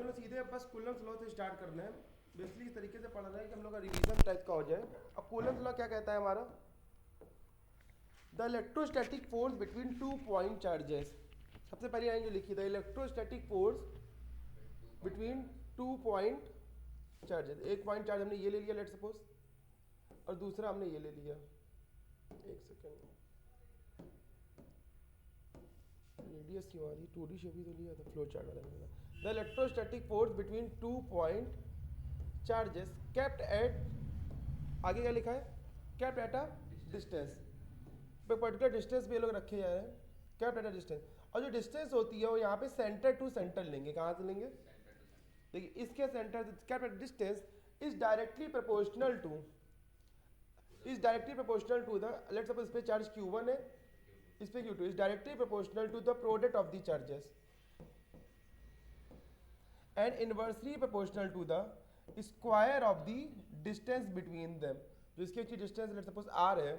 हम लोग सीधे बस कूलम्स लॉ से स्टार्ट करना है। बेसिकली इस तरीके से पढ़ना है कि हम लोग का रिवीजन टाइप का हो जाए। अब कूलम्स लॉ क्या कहता है हमारा, the electrostatic force between 2 point charges. सबसे पहली लाइन जो लिखी, the electrostatic force between 2 point charges. एक पॉइंट चार्ज हमने ये ले लिया लेट सपोज, और दूसरा हमने ये ले लिया। एक सेकेंड, रेडियस क्यों आ रही, 2D शेप ही तो लिया था, फ्लो चार्ट वाला मिला। The electrostatic force between 2 point charges kept at, आगे क्या लिखा है, kept at a distance, particular distance पे ये लोग रखे जा रहे हैं, केप्ट एट अ डिस्टेंस। और जो डिस्टेंस होती है वो यहाँ पे सेंटर टू सेंटर लेंगे। कहाँ से लेंगे, देखिए इसके centre, kept at distance is directly proportional to, is directly proportional to the, let's suppose इस पे चार्ज Q1 है, इस पे Q2, is directly proportional to the product of the charges and inversely proportional to the square of the distance between them. जो इसके बीच की distance let's suppose R है,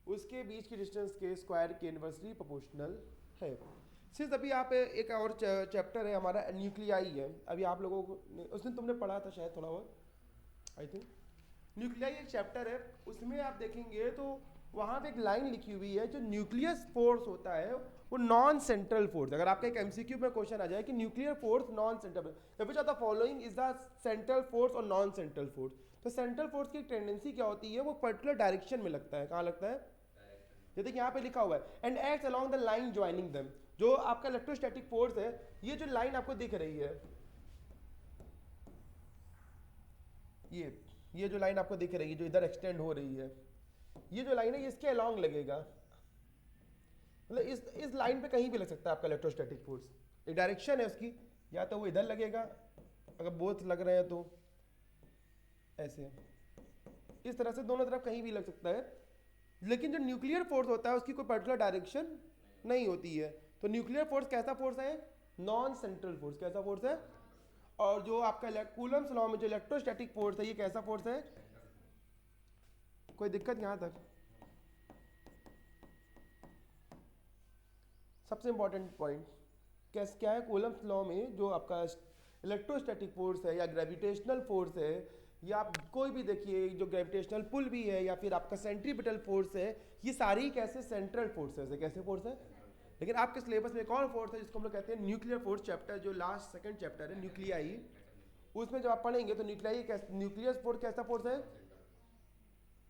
उसके बीच की डिस्टेंस के स्क्वायर के इनवर्सली प्रोपोर्शनल है। सिर्फ अभी आप एक और चैप्टर है हमारा न्यूक्लियाई है, अभी आप लोगों को उस दिन तुमने पढ़ा था शायद थोड़ा बहुत, आई थिंक न्यूक्लियाई एक चैप्टर है, उसमें आप देखेंगे तो वहाँ पे एक लाइन लिखी हुई है, जो न्यूक्लियस फोर्स होता है वो नॉन सेंट्रल फोर्स। अगर आपका एक एमसीक्यू में क्वेश्चन आ जाए कि nuclear force non central, which of the following is the central force और नॉन सेंट्रल फोर्स, तो सेंट्रल फोर्स की टेंडेंसी क्या होती है, वो पर्टिकुलर डायरेक्शन में लगता है। कहाँ लगता है, ये देखिए यहाँ पे लिखा हुआ है, and acts along the line joining them. जो आपका इलेक्ट्रोस्टैटिक फोर्स है, ये जो लाइन आपको दिख रही है, ये जो लाइन आपको दिख रही है, जो इधर एक्सटेंड हो रही है, ये जो लाइन है ये इसके अलोंग लगेगा। मतलब इस लाइन पे कहीं भी लग सकता है आपका इलेक्ट्रोस्टैटिक फोर्स। एक डायरेक्शन है उसकी, या तो वो इधर लगेगा, अगर बोथ लग रहे हैं तो ऐसे, इस तरह से दोनों तरफ कहीं भी लग सकता है। लेकिन जो न्यूक्लियर फोर्स होता है उसकी कोई पर्टिकुलर डायरेक्शन नहीं होती है। तो न्यूक्लियर फोर्स कैसा फोर्स है, नॉन सेंट्रल फोर्स। कैसा फोर्स है, और जो आपका कूलम्स लॉ में जो इलेक्ट्रोस्टैटिक फोर्स है, ये कैसा फोर्स है। कोई दिक्कत यहाँ तक, सबसे इंपॉर्टेंट पॉइंट क्या है, कूलम्स लॉ में जो आपका इलेक्ट्रोस्टैटिक फोर्स है या ग्रेविटेशनल फोर्स है, या आप कोई भी देखिए जो ग्रेविटेशनल पुल भी है या फिर आपका सेंट्रीपिटल फोर्स है, ये सारी कैसे सेंट्रल फोर्सेस है। कैसे फोर्स है, लेकिन आपके सिलेबस में एक और फोर्स है जिसको हम लोग कहते हैं न्यूक्लियर फोर्स। चैप्टर जो लास्ट सेकंड चैप्टर है न्यूक्लियाई, उसमें जब आप पढ़ेंगे तो न्यूक्लियर फोर्स कैसा फोर्स है।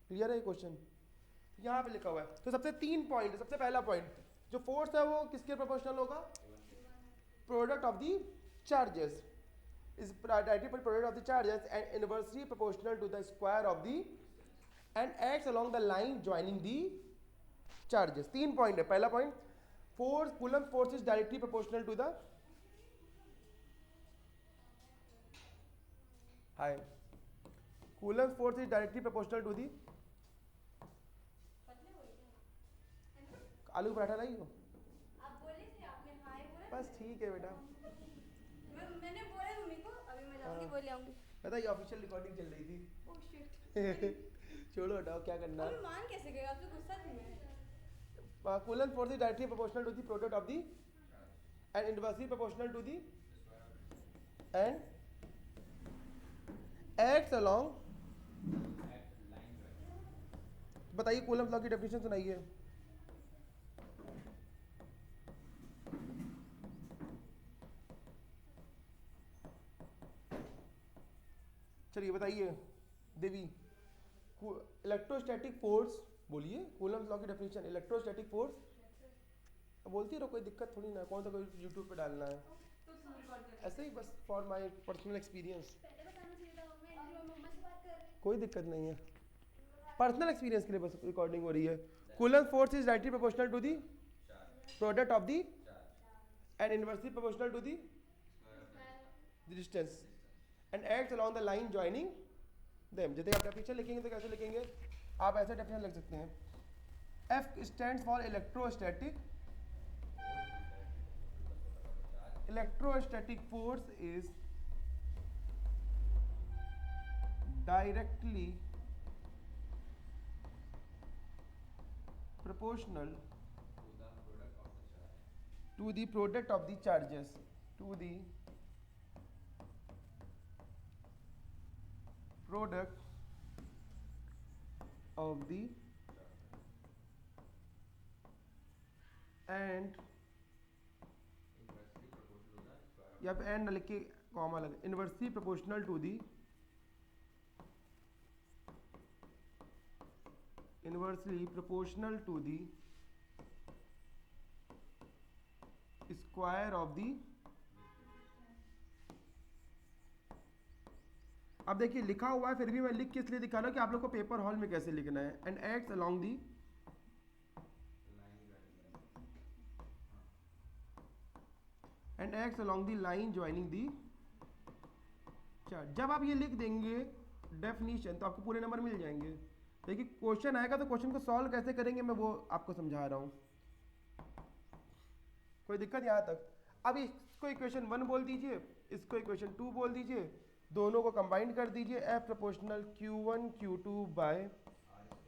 क्लियर है क्वेश्चन, यहाँ पे लिखा हुआ है। तो सबसे 3 पॉइंट, सबसे पहला पॉइंट, जो फोर्स है वो किसके प्रोपोर्शनल होगा, product of the charges is directly product of the charges and inversely proportional to the square of the and acts along the line joining the charges। 3 point है। पहला point, force, Coulomb force is directly proportional to the, hi, Coulomb force is directly proportional to the, आलू पराठा लाई हो, आप बोले थे, आपने हाय बोला, बस ठीक है बेटा। मैंने बोला मम्मी को अभी मैं जाऊंगी, बोले आऊंगी। पता ये ऑफिशियल रिकॉर्डिंग चल रही थी। ओह शिट, छोड़ो हटाओ, क्या करना अब है। मान कैसे गए, आपसे गुस्सा थी मैं। Coulomb force is directly proportional to the product of the and inversely proportional to the and acts along, बताइए कूलम्ब लॉ की डेफिनेशन सुनाइए। चलिए बताइए देवी, इलेक्ट्रोस्टैटिक फोर्स बोलिए, कूलम्ब लॉ की डेफिनेशन। इलेक्ट्रोस्टैटिक फोर्स बोलती रहो, कोई दिक्कत थोड़ी ना, कौन सा कोई यूट्यूब पे डालना है, ऐसे ही बस फॉर माय पर्सनल एक्सपीरियंस, कोई दिक्कत नहीं है, पर्सनल एक्सपीरियंस के लिए बस रिकॉर्डिंग हो रही है। Coulomb force is directly proportional to the product of the and inversely proportional to the distance and acts along the line joining them. जैसे आप डेफिनेशन लिखेंगे तो कैसे लिखेंगे, आप ऐसे डेफिनेशन लिख सकते हैं, F stands for electrostatic, electrostatic force is directly proportional to the product of the charges, to the product of the and, या फिर एंड लिख के कॉमा लगे, inversely proportional to the, inversely proportional to the square of the. अब देखिए लिखा हुआ है, फिर भी मैं लिख के इसलिए दिखा रहा हूं कि आप लोग को पेपर हॉल में कैसे लिखना है। And acts along the, and acts along the line joining the chart. जब आप ये लिख देंगे डेफिनीशन तो आपको पूरे नंबर मिल जाएंगे। देखिए क्वेश्चन आएगा तो क्वेश्चन को सॉल्व कैसे करेंगे मैं वो आपको समझा रहा हूँ। कोई दिक्कत यहाँ तक? अब इसको इक्वेशन 1 बोल दीजिए, इसको इक्वेशन 2 बोल दीजिए, दोनों को कंबाइन कर दीजिए, F proportional Q1 Q2 by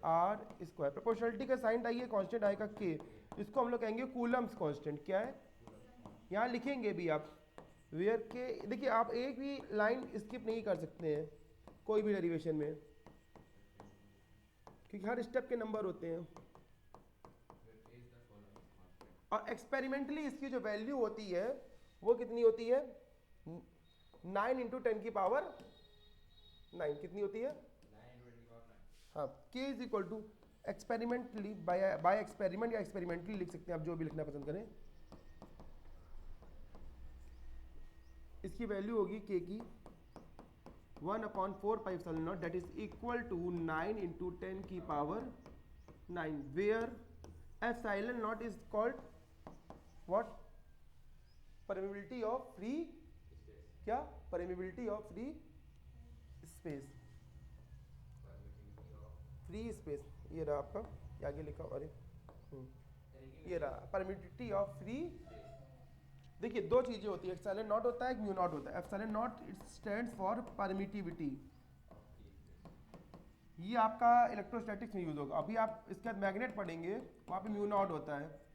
R square. Proportionality का साइन आइए, कांस्टेंट आएगा K, इसको हम लोग कहेंगे कूलम्स कांस्टेंट। क्या है यहाँ लिखेंगे भी आप, वेयर के। देखिए आप एक भी लाइन स्किप नहीं कर सकते हैं कोई भी डेरिवेशन में, क्योंकि हर स्टेप के नंबर होते हैं। और एक्सपेरिमेंटली इसकी जो वैल्यू होती है वो कितनी होती है? 9 × 10 की पावर 9 कितनी होती है? हाँ, k is equal to experimentally, by experiment या एक्सपेरिमेंटली लिख सकते हैं आप, जो भी लिखना पसंद करें। इसकी वैल्यू होगी k की 1/4πε0, दैट इज इक्वल टू 9 × 10 की power 9, where ε0 is called what? Permeability of free, क्या? Permeability of free space, free space. ये रहा आपका, ये आगे लिखा, अरे ये रहा परमिबिलिटी ऑफ फ्री। देखिए दो चीजें होती है, एप्सिलॉन नॉट होता है, एक म्यू नॉट होता है। Epsilon not it stands for permittivity, ये आपका इलेक्ट्रोस्टैटिक्स में यूज होगा। अभी आप इसके बाद मैग्नेट पढ़ेंगे, वहाँ पे म्यू नॉट होता है।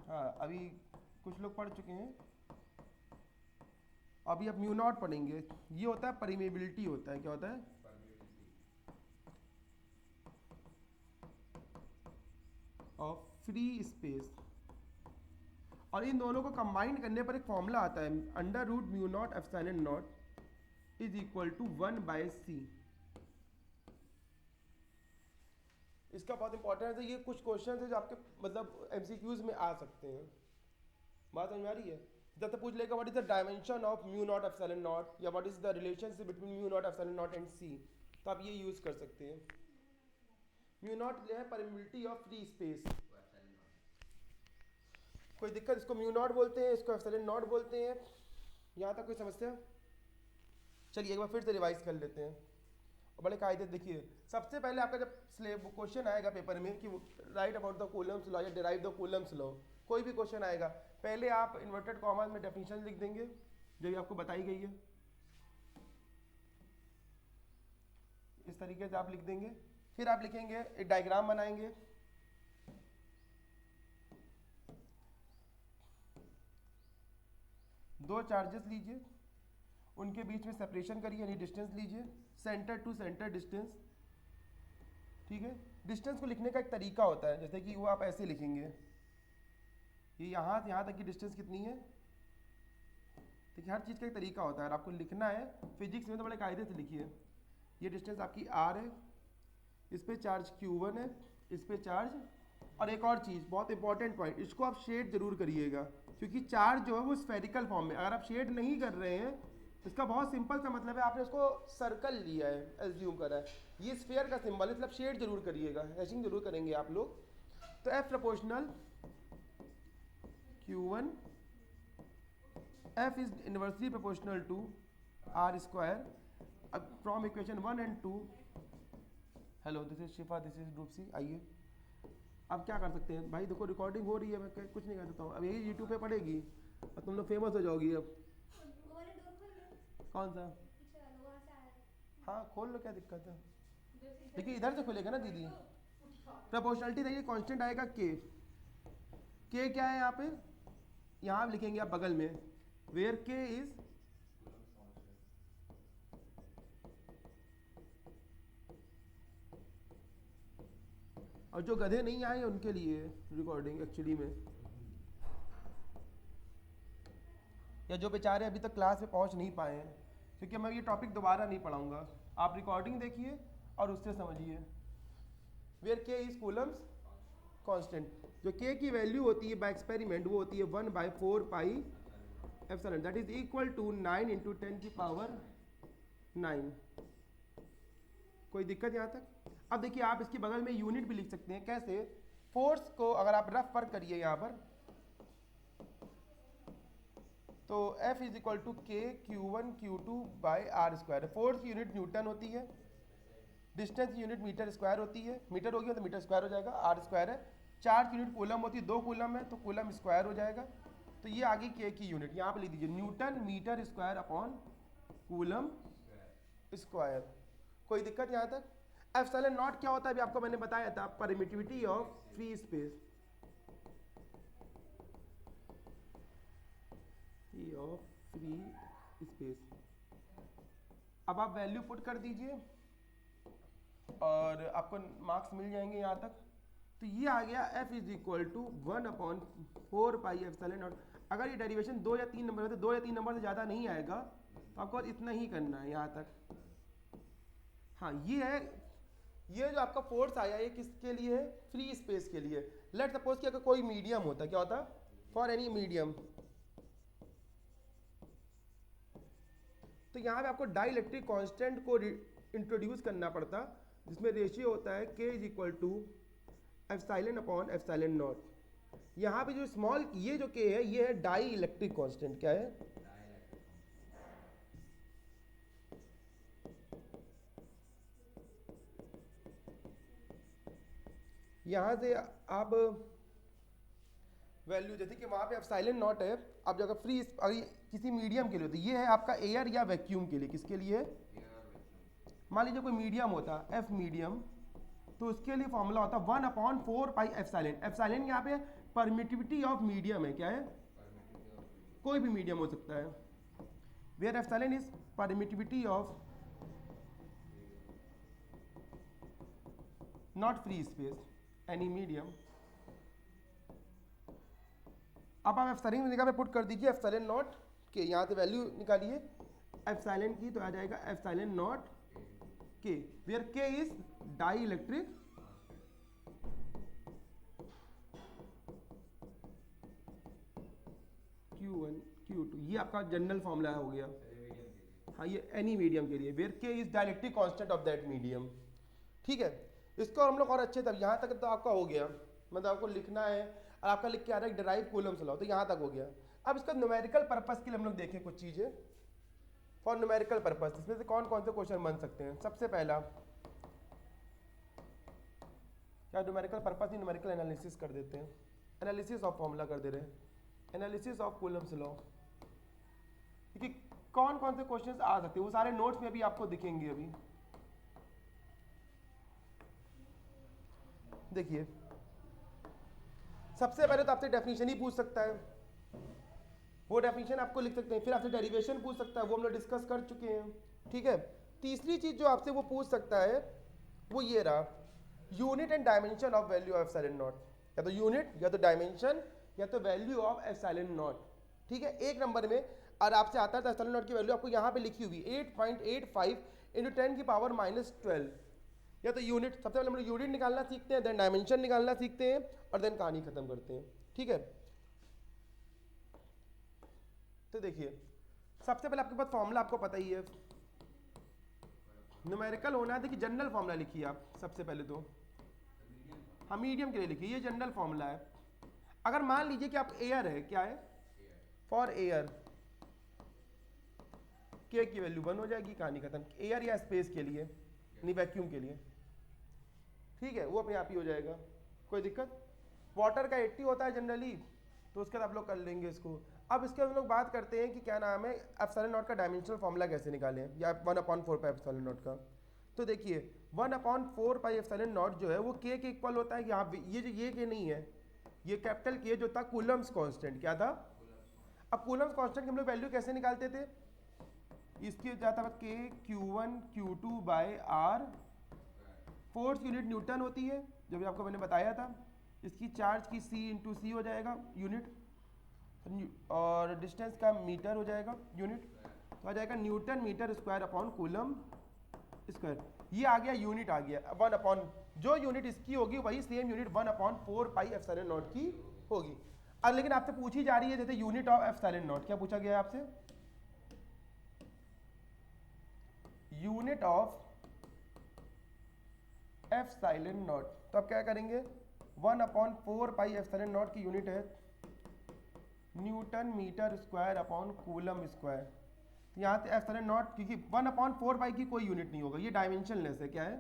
हाँ अभी कुछ लोग पढ़ चुके हैं, अभी आप म्यू नॉट पढ़ेंगे। ये होता है परमेबिलिटी, होता है क्या होता है? Of free space. और इन दोनों को कंबाइन करने पर एक फॉर्मूला आता है, √μ0 ε0 इज इक्वल टू 1/c। इसका बहुत इंपॉर्टेंट है, ये कुछ क्वेश्चन है जो आपके मतलब एमसीक्यूज में आ सकते हैं। बात समझ में आ रही है? जब तक पूछ लेगा what is the dimension of μ0 ε0, या what is the relationship between μ0 ε0 and c, तो आप ये यूज कर सकते हैं। μ0 है परमिबिलिटी ऑफ फ्री स्पेस। कोई दिक्कत? इसको μ0 बोलते हैं, इसको ε0 बोलते हैं। यहाँ तक कोई समस्या? चलिए एक बार फिर से रिवाइज कर लेते हैं और बड़े कायदे देखिए। सबसे पहले आपका जब स्लेब क्वेश्चन आएगा पेपर में कि right about the Coulomb's law या डिराइव द कूलम्स लॉ, कोई भी क्वेश्चन आएगा, पहले आप इन्वर्टेड कॉमास में डेफिनेशन लिख देंगे जो भी आपको बताई गई है, इस तरीके से आप लिख देंगे। फिर आप लिखेंगे, एक डायग्राम बनाएंगे, दो चार्जेस लीजिए, उनके बीच में सेपरेशन करिए, यानी डिस्टेंस लीजिए, सेंटर टू सेंटर डिस्टेंस। ठीक है, डिस्टेंस को लिखने का एक तरीका होता है, जैसे कि वो आप ऐसे लिखेंगे, ये यहाँ से यहाँ तक की डिस्टेंस कितनी है। देखिए हर चीज़ का एक तरीका होता है, और आपको लिखना है फिजिक्स में तो बड़े कायदे से लिखिए। ये डिस्टेंस आपकी r है, इस पे चार्ज q1 है, इस पे चार्ज, और एक और चीज़ बहुत इंपॉर्टेंट पॉइंट, इसको आप शेड जरूर करिएगा, क्योंकि चार्ज जो है वो स्फेरिकल फॉर्म में। अगर आप शेड नहीं कर रहे हैं, इसका बहुत सिंपल सा मतलब है, आपने उसको सर्कल लिया है, एज्यूम करा है, ये स्फेयर का सिंबल है, मतलब शेड जरूर करिएगा, हैशिंग जरूर करेंगे आप लोग। तो F proportional Q1, F is inversely proportional to R square. अब from equation 1 and 2, hello this is Shifa, this is Rupsi. आइए अब क्या कर सकते हैं भाई, देखो रिकॉर्डिंग हो रही है, मैं कुछ नहीं कर सकता हूँ। अब यही यूट्यूब पे पड़ेगी और तुम लोग फेमस हो जाओगी। अब कौन सा? हाँ खोल लो, क्या दिक्कत है? देखिए इधर से खुलेगा ना दीदी। प्रोपोर्शनलिटी देखिए कांस्टेंट आएगा k, k क्या है यहाँ पे? यहाँ लिखेंगे आप बगल में, वेयर k इज और जो गधे नहीं आए उनके लिए रिकॉर्डिंग एक्चुअली में, या जो बेचारे अभी तक क्लास में पहुंच नहीं पाए हैं, क्योंकि मैं ये टॉपिक दोबारा नहीं पढ़ाऊंगा, आप रिकॉर्डिंग देखिए और उससे समझिए। Where K is Coulomb's constant, जो के की वैल्यू होती है बाय एक्सपेरिमेंट वो होती है 1/4 pi epsilon, that is equal to 9 × 10⁹ कोई दिक्कत यहाँ तक? अब देखिए आप इसके बगल में यूनिट भी लिख सकते हैं। कैसे? फोर्स को अगर आप रफ वर्क करिए यहाँ पर, तो F is equal to K Q1 Q2 by R square. Force की यूनिट न्यूटन होती है, डिस्टेंस की यूनिट मीटर स्क्वायर होती है, मीटर होगी तो मीटर स्क्वायर हो जाएगा, आर स्क्वायर है। चार्ज की यूनिट कूलम होती है, 2 कूलम है तो कूलम स्क्वायर हो जाएगा। तो ये आगे के की यूनिट यहाँ पे लिख दीजिए, newton metre square upon coulomb square. कोई दिक्कत यहाँ तक? एप्सिलॉन नॉट क्या होता है अभी आपको मैंने बताया था, permittivity of free space, of free space. अब आप वैल्यू पुट कर दीजिए और आपको मार्क्स मिल जाएंगे यहाँ तक। तो ये आ गया F is equal to 1/4 pi epsilon naught. अगर ये डेरिवेशन 2 या 3 नंबर है तो 2 या 3 नंबर से ज़्यादा नहीं आएगा, तो आपको इतना ही करना है यहाँ तक। हाँ ये है, ये जो आपका फोर्स आया ये किसके लिए है? फ्री स्पेस के लिए। लेट सपोज कि अगर कोई मीडियम होता, क्या होता? फॉर एनी मीडियम, तो यहाँ पे आपको डाइलेक्ट्रिक कांस्टेंट को इंट्रोड्यूस करना पड़ता, जिसमें रेशियो होता है K is equal to epsilon upon epsilon naught. यहाँ पे जो स्मॉल ये जो K है ये है डाई इलेक्ट्रिक कांस्टेंट। क्या है? यहाँ से आप वैल्यू जैसे कि वहाँ पे एप्सिलॉन नॉट है, आप जगह फ्री किसी मीडियम के लिए होती है, ये है आपका एयर या वैक्यूम के लिए। किसके लिए? मान लीजिए कोई मीडियम होता एफ मीडियम, तो उसके लिए फॉर्मूला होता 1/4 पाई एप्सिलॉन। एप्सिलॉन यहाँ पे परमिटिविटी ऑफ मीडियम है। क्या है? कोई भी मीडियम हो सकता है। Where epsilon is permittivity of naught free space, any medium. अब आप एप्सिलॉन की जगह पे पुट कर दीजिए एप्सिलॉन नॉट के, यहाँ से वैल्यू निकालिए एप्सिलॉन की, तो आ जाएगा epsilon naught K, where K is dielectric Q1 Q2। ये आपका जनरल फॉर्मूला हो गया। हाँ ये एनी मीडियम के लिए, where K is dielectric constant of that medium. ठीक है, इसको हम लोग और अच्छे तब यहाँ तक तो आपका हो गया, मतलब आपको लिखना है और आपका लिख के आ रहा है डिराइव कूलम्स लॉ, तो यहाँ तक हो गया। अब इसका न्यूमेरिकल पर्पस के लिए हम लोग देखें कुछ चीज़ें फॉर न्यूमेरिकल पर्पस। इसमें से कौन कौन से क्वेश्चन बन सकते हैं? सबसे पहला क्या न्यूमेरिकल पर्पस ही न्यूमेरिकल एनालिसिस कर देते हैं, एनालिसिस ऑफ फॉर्मूला कर दे रहे हैं, एनालिसिस ऑफ कूलम्स लॉ। क्योंकि कौन कौन से क्वेश्चंस आ सकते हैं वो सारे नोट्स में भी आपको दिखेंगे। अभी देखिए सबसे पहले तो आपसे डेफिनेशन ही पूछ सकता है, वो डेफिनेशन आपको लिख सकते हैं। फिर आपसे डेरिवेशन पूछ सकता है, वो हम लोग डिस्कस कर चुके हैं। ठीक है, तीसरी चीज जो आपसे वो पूछ सकता है वो ये रहा, unit and dimension of value of epsilon not. या तो यूनिट या तो डायमेंशन या तो वैल्यू ऑफ एप्सिलॉन नॉट। ठीक है, एक नंबर में और आपसे आता है तो एप्सिलॉन नॉट की वैल्यू आपको यहाँ पे लिखी हुई 8.85 × 10⁻⁻12। या तो यूनिट, सबसे पहले हम लोग यूनिट निकालना सीखते हैं, देन डायमेंशन निकालना सीखते हैं और देन कहानी खत्म करते हैं। ठीक है, तो देखिए सबसे पहले आपके पास फॉर्मूला आपको पता ही है, न्यूमेरिकल होना है। देखिए जनरल फॉर्मूला लिखिए आप सबसे पहले तो, हाँ मीडियम के लिए लिखिए, ये जनरल फॉर्मूला है। अगर मान लीजिए कि आप एयर है, क्या है? फॉर एयर के की वैल्यू 1 हो जाएगी, कहानी खत्म। एयर या स्पेस के लिए, नहीं वैक्यूम के लिए, ठीक है, वो अपने आप ही हो जाएगा, कोई दिक्कत। वाटर का 80 होता है जनरली, तो उसके बाद आप लोग कर लेंगे इसको। अब इसके हम लोग बात करते हैं कि क्या नाम है, एप्सिलॉन नॉट का डायमेंशनल फॉर्मूला कैसे निकालें, या 1/4 पाई एप्सिलॉन नॉट का। तो देखिए 1/4 पाई एप्सिलॉन नॉट जो है वो के इक्वल होता है। यहाँ ये जो ये के नहीं है, ये कैपिटल के जो था कूलम्स कांस्टेंट। क्या था? अब कूलम्स कांस्टेंट की हम लोग वैल्यू कैसे निकालते थे? इसकी जाता है K Q1 Q2 by R force unit newton होती है, जो भी आपको मैंने बताया था। इसकी चार्ज की C इंटू सी हो जाएगा यूनिट, और डिस्टेंस का मीटर हो जाएगा यूनिट, तो आ जाएगा newton metre square upon coulomb square. ये आ गया यूनिट, आ गया 1 अपॉन, जो यूनिट इसकी होगी वही सेम यूनिट 1/4πε0 की होगी। अब लेकिन आपसे पूछी जा रही है जैसे यूनिट ऑफ एप्सिलॉन नॉट, क्या पूछा गया है आपसे? यूनिट ऑफ एप्सिलॉन नॉट, तो आप क्या करेंगे? 1/4πε0 की यूनिट है newton metre square upon coulomb square. यहाँ से एप्सिलॉन नॉट, क्योंकि 1/4π की कोई यूनिट नहीं होगा, ये डायमेंशनलेस है। क्या है?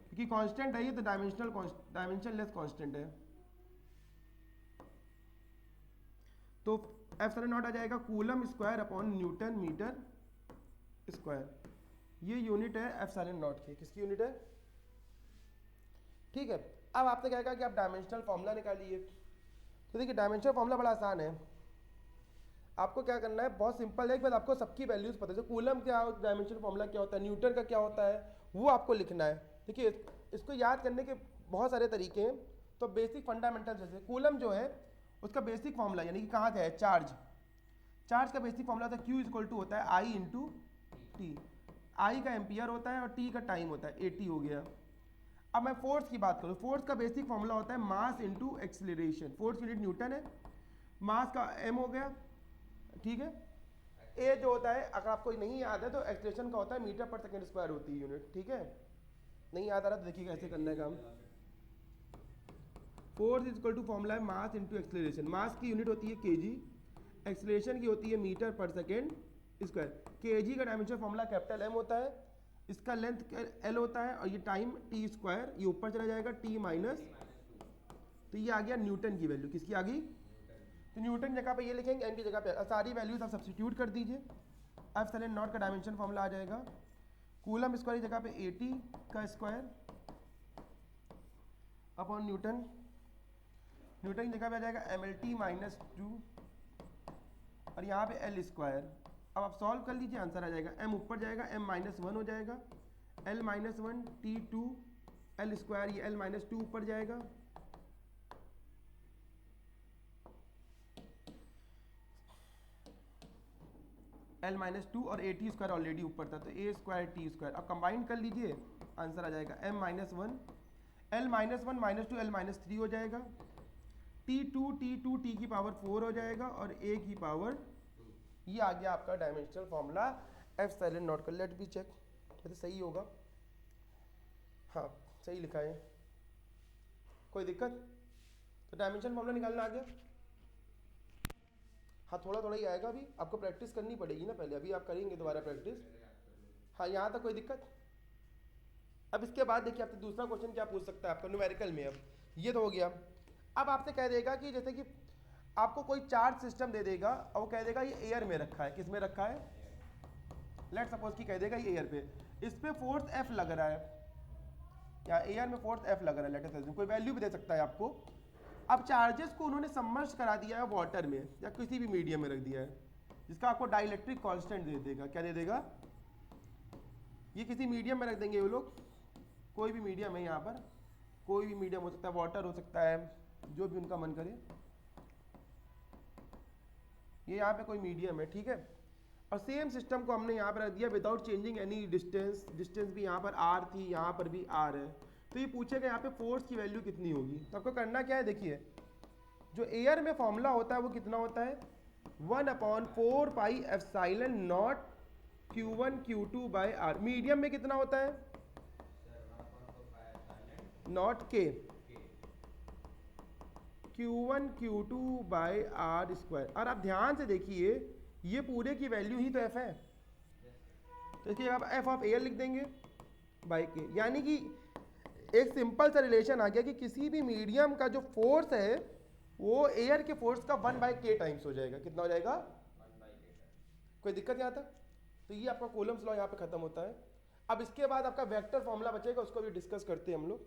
क्योंकि कांस्टेंट है ये, तो डायमेंशनलेस कांस्टेंट है। तो एप्सिलॉन नॉट आ जाएगा coulomb square upon newton metre square. ये यूनिट है एप्सिलॉन नॉट की। किसकी यूनिट है? ठीक है। अब आपने क्या कहा कि आप डायमेंशनल फॉर्मूला निकालिए। तो देखिए डायमेंशनल फॉर्मूला बड़ा आसान है, आपको क्या करना है, बहुत सिंपल है। एक बार आपको सबकी वैल्यूज पता है, कूलम क्या, डायमेंशनल फॉर्मूला क्या होता है, न्यूटन का क्या होता है, वो आपको लिखना है। देखिए इसको याद करने के बहुत सारे तरीके हैं। तो बेसिक फंडामेंटल, जैसे कूलम जो है उसका बेसिक फॉर्मूला, यानी कि कहाँ से है, चार्ज का बेसिक फॉर्मूला होता है Q होता है I इंटू टी। आई का एम्पियर होता है और टी का टाइम होता है, 80 हो गया। अब मैं फोर्स की बात करूँ, फोर्स का बेसिक फॉर्मूला होता है mass into acceleration. Force unit Newton है, मास का m हो गया, ठीक है। ए जो होता है, अगर आपको नहीं याद है तो एक्सीलरेशन का होता है मीटर पर सेकेंड स्क्वायर होती है यूनिट, ठीक है। नहीं याद आ रहा तो देखिए कैसे करना है काम। Force is equal to formula है मास इंटू एक्सीलरेशन। मास की यूनिट होती है केजी, एक्सीलरेशन की होती है मीटर पर सेकेंड स्क्वायर। केजी का डायमेंशन फॉर्मूला कैपिटल M होता है, इसका लेंथ L होता है, और ये टाइम T स्क्वायर, ये ऊपर चला जाएगा T माइनस, तो ये आ गया न्यूटन की वैल्यू। किसकी आ गई? तो न्यूटन जगह पे ये लिखेंगे, M की जगह पे सारी वैल्यूज आप सब्स्टिट्यूट कर दीजिए। एप्सिलॉन नॉट का डायमेंशन फॉर्मूला आ जाएगा कूलम स्क्वायर की जगह पे 80 का स्क्वायर अपॉन न्यूटन, न्यूटन की जगह पे आ जाएगा MLT माइनस 2, और यहाँ पे L स्क्वायर। अब आप सॉल्व कर लीजिए, आंसर आ जाएगा M ऊपर जाएगा, M माइनस 1 हो जाएगा, L minus 1 T2 L square, ये L माइनस 2 ऊपर जाएगा, L माइनस 2 और A T स्क्वायर ऑलरेडी ऊपर था, तो A स्क्वायर T स्क्वायर। अब कंबाइन कर लीजिए, आंसर आ जाएगा M minus 1 L minus 1 minus 2 L minus 3 हो जाएगा, T2 T की पावर 4 हो जाएगा, और A की पावर, ये आ गया आपका डायमेंशनल फॉर्मूला एप्सिलॉन नॉट का। लेट बी चेक, वैसे सही होगा, हाँ सही लिखा है, कोई दिक्कत? तो डायमेंशन फॉर्मूला निकालना आ गया। हाँ थोड़ा थोड़ा ही आएगा, अभी आपको प्रैक्टिस करनी पड़ेगी ना पहले, अभी आप करेंगे दोबारा प्रैक्टिस। हाँ यहाँ तक कोई दिक्कत? अब इसके बाद देखिए आपसे दूसरा क्वेश्चन क्या पूछ सकता है आपका न्यूमेरिकल में। अब ये तो हो गया। अब आपसे कह देगा कि जैसे कि आपको कोई चार्ज सिस्टम दे देगा और वो कह देगा ये एयर में रखा है। किस में रखा है? लेट सपोज कि कह देगा ये एयर पे, इस पे फोर्स F लग रहा है, या एयर में फोर्स F लग रहा है, लेट अस अज्यूम, कोई वैल्यू भी दे सकता है आपको। अब चार्जेस को उन्होंने सबमर्ज करा दिया है वाटर में या किसी भी मीडियम में रख दिया है, जिसका आपको डाइलेक्ट्रिक कांस्टेंट दे देगा। क्या दे देगा? ये किसी मीडियम में रख देंगे वो लोग, कोई भी मीडियम है, यहाँ पर कोई भी मीडियम हो सकता है, वाटर हो सकता है, जो भी उनका मन करे। ये यहाँ पे कोई मीडियम है, ठीक है। और सेम सिस्टम को हमने यहाँ पर रख दिया without changing any distance. Distance भी यहाँ पर R थी, यहाँ पर भी R है। तो ये पूछेगा यहाँ पे फोर्स की वैल्यू कितनी होगी। तो आपको करना क्या है, देखिए जो एयर में फॉर्मूला होता है वो कितना होता है, 1/4πε0 Q1 Q2 by R। Medium में कितना होता है, naught K, Q1 Q2 by R square. और आप ध्यान से देखिए ये पूरे की वैल्यू ही तो F है, तो इसकी आप F ऑफ एयर लिख देंगे बाय K। यानी कि एक सिंपल सा रिलेशन आ गया कि किसी भी मीडियम का जो फोर्स है वो एयर के फोर्स का 1/K टाइम्स हो जाएगा। कितना हो जाएगा? 1/K। कोई दिक्कत यहाँ तक? तो ये आपका कूलम्स लॉ यहाँ पे खत्म होता है। अब इसके बाद आपका वेक्टर फॉर्मूला बचेगा, उसको भी डिस्कस करते हैं हम लोग।